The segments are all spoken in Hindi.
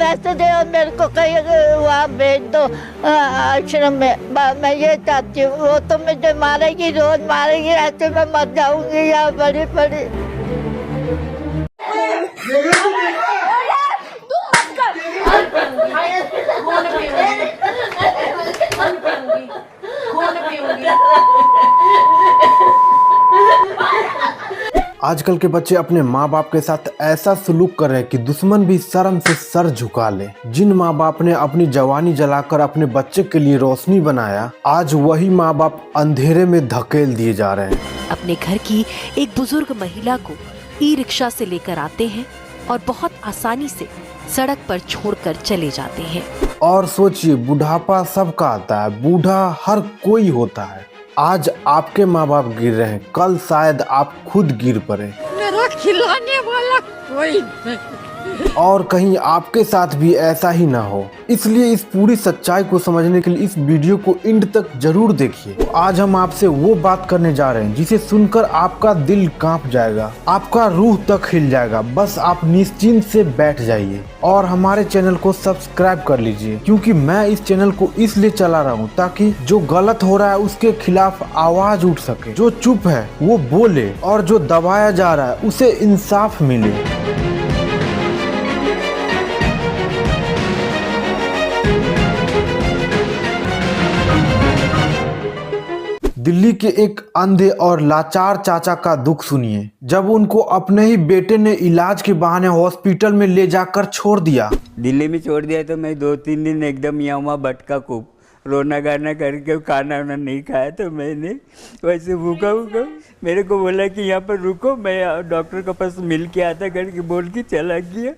पैसे दे और मेरे को कहीं वहाँ भेज दो आश्रम में। मैं ये चाहती हूँ। वो तो मुझे मारेगी, रोज मारेगी, ऐसे मैं मर जाऊंगी यहाँ बड़ी बड़ी। आजकल के बच्चे अपने माँ बाप के साथ ऐसा सलूक कर रहे हैं कि दुश्मन भी शर्म से सर झुका ले। जिन माँ बाप ने अपनी जवानी जलाकर अपने बच्चे के लिए रोशनी बनाया, आज वही माँ बाप अंधेरे में धकेल दिए जा रहे हैं। अपने घर की एक बुजुर्ग महिला को ई रिक्शा से लेकर आते हैं और बहुत आसानी से सड़क पर छोड़कर चले जाते हैं। और सोचिए, बुढ़ापा सबका आता है, बूढ़ा हर कोई होता है। आज आपके माँ बाप गिर रहे हैं, कल शायद आप खुद गिर पड़े। मेरा खिलाने वाला कोई नहीं। और कहीं आपके साथ भी ऐसा ही ना हो। इसलिए इस पूरी सच्चाई को समझने के लिए इस वीडियो को एंड तक जरूर देखिए। तो आज हम आपसे वो बात करने जा रहे हैं जिसे सुनकर आपका दिल कांप जाएगा, आपका रूह तक हिल जाएगा। बस आप निश्चिंत से बैठ जाइए और हमारे चैनल को सब्सक्राइब कर लीजिए, क्योंकि मैं इस चैनल को इसलिए चला रहा हूँ ताकि जो गलत हो रहा है उसके खिलाफ आवाज उठ सके, जो चुप है वो बोले और जो दबाया जा रहा है उसे इंसाफ मिले। दिल्ली के एक अंधे और लाचार चाचा का दुख सुनिए, जब उनको अपने ही बेटे ने इलाज के बहाने हॉस्पिटल में ले जाकर छोड़ दिया। दिल्ली में छोड़ दिया तो मैं 2-3 दिन एकदम यहाँ वहाँ भटका खूब, रोना गाना करके, खाना वाना नहीं खाया। तो मैंने वैसे भूखा मेरे को बोला कि यहाँ पर रुको, मैं डॉक्टर के पास मिल के आता करके बोल के चला गया।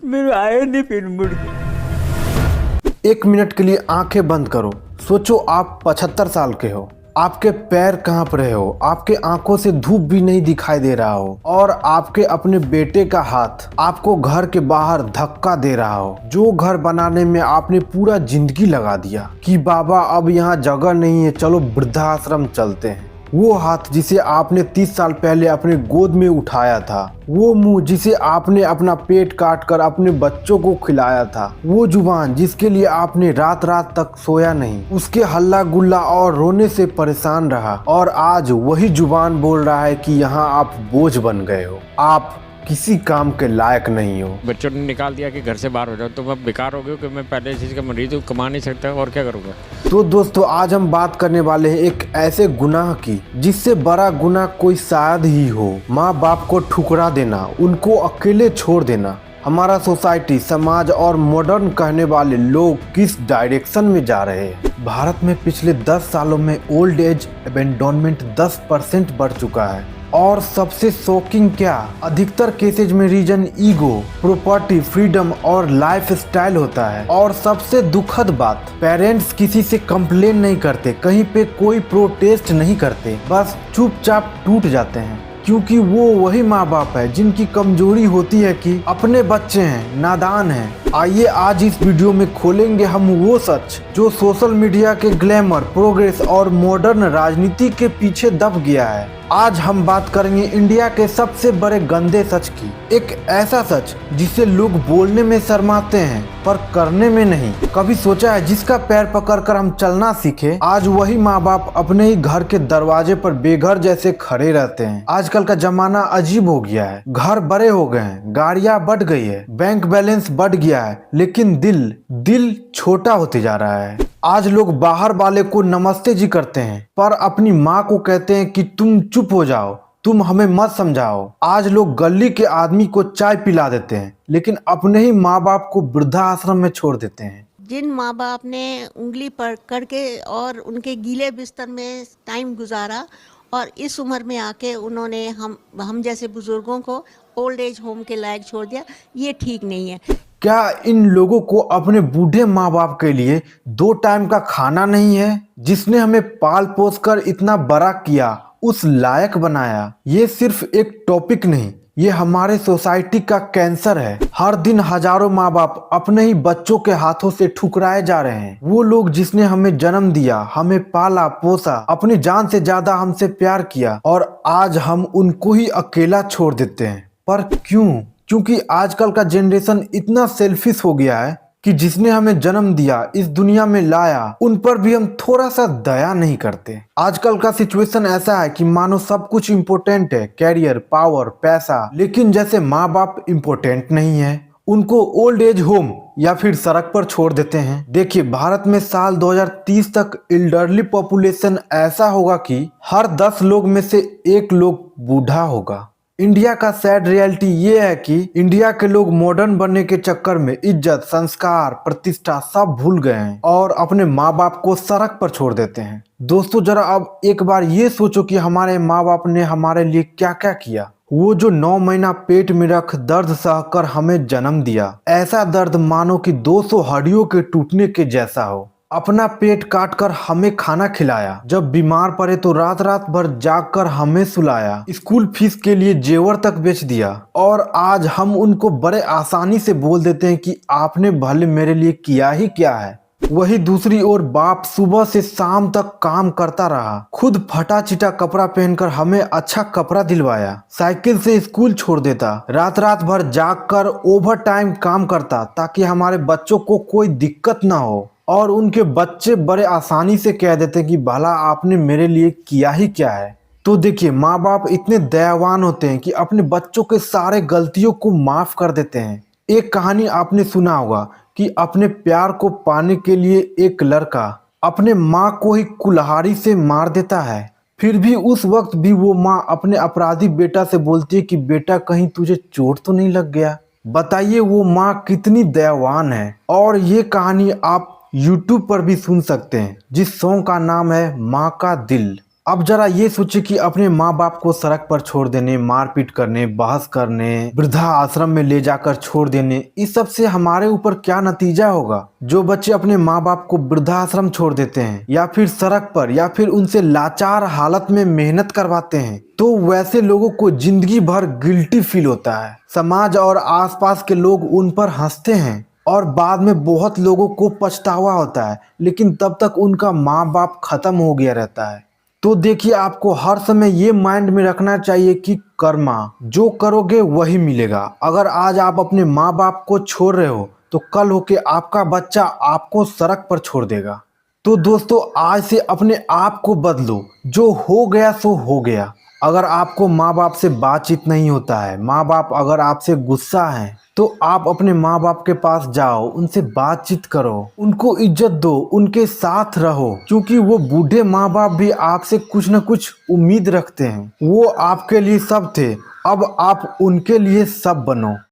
मेरे आया नहीं फिर मुड़ के। 1 मिनट के लिए आंखें बंद करो, सोचो आप 75 साल के हो, आपके पैर कांप रहे हो, आपके आंखों से धूप भी नहीं दिखाई दे रहा हो और आपके अपने बेटे का हाथ आपको घर के बाहर धक्का दे रहा हो, जो घर बनाने में आपने पूरा जिंदगी लगा दिया कि बाबा अब यहाँ जगह नहीं है, चलो वृद्धाश्रम चलते हैं। वो हाथ जिसे आपने 30 साल पहले अपने गोद में उठाया था, वो मुंह जिसे आपने अपना पेट काट कर अपने बच्चों को खिलाया था, वो जुबान जिसके लिए आपने रात रात तक सोया नहीं, उसके हल्ला गुल्ला और रोने से परेशान रहा, और आज वही जुबान बोल रहा है कि यहाँ आप बोझ बन गए हो, आप किसी काम के लायक नहीं हो। बच्चों ने निकाल दिया कि घर से बाहर हो जाओ, तो मैं बेकार हो गया कि मैं पहले इस चीज़ का मरीज हूँ, कमा नहीं सकता और क्या करूँगा। तो दोस्तों, आज हम बात करने वाले हैं एक ऐसे गुनाह की जिससे बड़ा गुनाह कोई शायद ही हो। माँ बाप को ठुकरा देना, उनको अकेले छोड़ देना। हमारा सोसाइटी, समाज और मॉडर्न कहने वाले लोग किस डायरेक्शन में जा रहे हैं। भारत में पिछले 10 सालों में ओल्ड एज अबेंडोनमेंट 10% बढ़ चुका है। और सबसे शॉकिंग क्या, अधिकतर केसेज में रीजन ईगो, प्रॉपर्टी, फ्रीडम और लाइफ स्टाइल होता है। और सबसे दुखद बात, पेरेंट्स किसी से कंप्लेन नहीं करते, कहीं पे कोई प्रोटेस्ट नहीं करते, बस चुपचाप टूट जाते हैं, क्योंकि वो वही माँ बाप है जिनकी कमजोरी होती है कि अपने बच्चे हैं, नादान हैं। आइए आज इस वीडियो में खोलेंगे हम वो सच जो सोशल मीडिया के ग्लैमर, प्रोग्रेस और मॉडर्न राजनीति के पीछे दब गया है। आज हम बात करेंगे इंडिया के सबसे बड़े गंदे सच की, एक ऐसा सच जिसे लोग बोलने में शर्माते हैं पर करने में नहीं। कभी सोचा है जिसका पैर पकड़कर हम चलना सीखे, आज वही माँ बाप अपने ही घर के दरवाजे पर बेघर जैसे खड़े रहते हैं। आजकल का जमाना अजीब हो गया है, घर बड़े हो गए हैं, गाड़ियां बढ़ गई है, बैंक बैलेंस बढ़ गया है, लेकिन दिल छोटा होते जा रहा है। आज लोग बाहर वाले को नमस्ते जी करते हैं पर अपनी माँ को कहते हैं कि तुम चुप हो जाओ, तुम हमें मत समझाओ। आज लोग गली के आदमी को चाय पिला देते हैं लेकिन अपने ही माँ बाप को वृद्धाश्रम में छोड़ देते हैं। जिन माँ बाप ने उंगली पकड़ के और उनके गीले बिस्तर में टाइम गुजारा और इस उम्र में आके उन्होंने हम जैसे बुजुर्गों को ओल्ड एज होम के लायक छोड़ दिया, ये ठीक नहीं है। क्या इन लोगों को अपने बूढ़े माँ बाप के लिए 2 टाइम का खाना नहीं है? जिसने हमें पाल पोस कर इतना बड़ा किया, उस लायक बनाया। ये सिर्फ एक टॉपिक नहीं, ये हमारे सोसाइटी का कैंसर है। हर दिन हजारों माँ बाप अपने ही बच्चों के हाथों से ठुकराए जा रहे हैं। वो लोग जिसने हमें जन्म दिया, हमें पाला पोसा, अपनी जान से ज्यादा हमसे प्यार किया, और आज हम उनको ही अकेला छोड़ देते हैं। पर क्यों? क्योंकि आजकल का जनरेशन इतना सेल्फिश हो गया है कि जिसने हमें जन्म दिया, इस दुनिया में लाया, उन पर भी हम थोड़ा सा दया नहीं करते। आजकल का सिचुएशन ऐसा है कि मानो सब कुछ इम्पोर्टेंट है, कैरियर, पावर, पैसा, लेकिन जैसे माँ बाप इम्पोर्टेंट नहीं है, उनको ओल्ड एज होम या फिर सड़क पर छोड़ देते हैं। देखिए, भारत में साल 2030 तक एल्डरली पॉपुलेशन ऐसा होगा कि हर 10 लोग में से 1 लोग बूढ़ा होगा। इंडिया का सैड रियलिटी ये है कि इंडिया के लोग मॉडर्न बनने के चक्कर में इज्जत, संस्कार, प्रतिष्ठा सब भूल गए हैं और अपने माँ बाप को सड़क पर छोड़ देते हैं। दोस्तों, जरा अब एक बार ये सोचो कि हमारे माँ बाप ने हमारे लिए क्या क्या किया। वो जो 9 महीना पेट में रख दर्द सहकर हमें जन्म दिया, ऐसा दर्द मानो कि 200 हड्डियों के टूटने के जैसा हो। अपना पेट काट कर हमें खाना खिलाया, जब बीमार पड़े तो रात रात भर जाग कर हमें सुलाया, स्कूल फीस के लिए जेवर तक बेच दिया, और आज हम उनको बड़े आसानी से बोल देते हैं कि आपने भले मेरे लिए किया ही क्या है। वही दूसरी ओर बाप सुबह से शाम तक काम करता रहा, खुद फटा चिटा कपड़ा पहनकर हमें अच्छा कपड़ा दिलवाया, साइकिल से स्कूल छोड़ देता, रात रात भर जाग कर ओवर टाइम काम करता ताकि हमारे बच्चों को कोई दिक्कत ना हो, और उनके बच्चे बड़े आसानी से कह देते कि भला आपने मेरे लिए किया ही क्या है। तो देखिए, माँ बाप इतने दयावान होते हैं कि अपने बच्चों के सारे गलतियों को माफ कर देते हैं। एक कहानी आपने सुना होगा कि अपने प्यार को पाने के लिए एक लड़का अपने माँ को ही कुल्हाड़ी से मार देता है, फिर भी उस वक्त भी वो माँ अपने अपराधी बेटा से बोलती है कि बेटा कहीं तुझे चोट तो नहीं लग गया। बताइए वो माँ कितनी दयावान है। और ये कहानी आप YouTube पर भी सुन सकते हैं, जिस सॉन्ग का नाम है माँ का दिल। अब जरा ये सोचिए कि अपने माँ बाप को सड़क पर छोड़ देने, मारपीट करने, बहस करने, वृद्धा आश्रम में ले जाकर छोड़ देने, इस सब से हमारे ऊपर क्या नतीजा होगा। जो बच्चे अपने माँ बाप को वृद्धाश्रम छोड़ देते हैं या फिर सड़क पर या फिर उनसे लाचार हालत में मेहनत करवाते हैं, तो वैसे लोगों को जिंदगी भर गिल्टी फील होता है। समाज और आसपास के लोग उन पर हंसते हैं और बाद में बहुत लोगों को पछतावा होता है, लेकिन तब तक उनका माँ बाप खत्म हो गया रहता है। तो देखिए, आपको हर समय ये माइंड में रखना चाहिए कि कर्मा जो करोगे वही मिलेगा। अगर आज आप अपने माँ बाप को छोड़ रहे हो तो कल होके आपका बच्चा आपको सड़क पर छोड़ देगा। तो दोस्तों, आज से अपने आप को बदलो, जो हो गया सो हो गया। अगर आपको माँ बाप से बातचीत नहीं होता है, माँ बाप अगर आपसे गुस्सा है, तो आप अपने माँ बाप के पास जाओ, उनसे बातचीत करो, उनको इज्जत दो, उनके साथ रहो, क्योंकि वो बूढ़े माँ बाप भी आपसे कुछ न कुछ उम्मीद रखते हैं। वो आपके लिए सब थे, अब आप उनके लिए सब बनो।